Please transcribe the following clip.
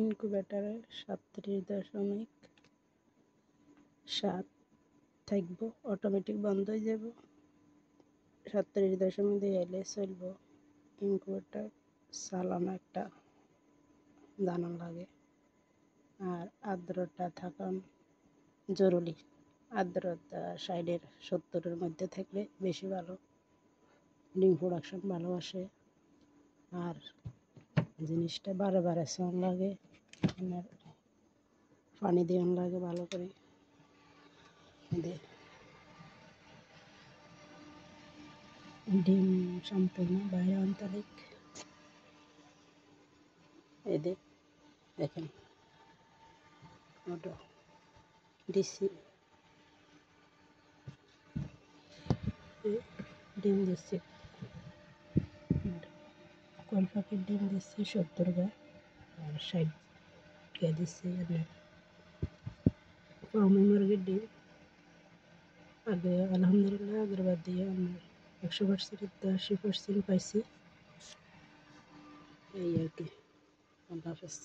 ইনকিউবেটরে 37.7 থাকবো, অটোমেটিক বন্ধ হয়ে যাব। 37.2 এলে চলব। ইনকিউবেটর চালানো একটা জানা লাগে, আর আর্দ্রতা থাকা জরুরি। আর্দ্রতা 60-70-এর মধ্যে থাকলে বেশি ভালো, ডিম প্রোডাকশন ভালো আসে। আর জিনিসটা বারে বারে সন লাগে, পানি দেওয়ান লাগে ভালো করে। ডিম সম্পূর্ণ বাইরে আন্তরিক এদের দেখেন অটো দিচ্ছি, ডিম দিচ্ছি, কোয়েল পাখির ডিম দিচ্ছি 70 গা, আর 60 গা দিচ্ছি আপনার ফার্মি মুরগির ডিম। আগে আলহামদুলিল্লাহ আগের বার দিয়ে আমার 100% 80% পাইছি, এই আর কি। আল্লাহ হাফেজ।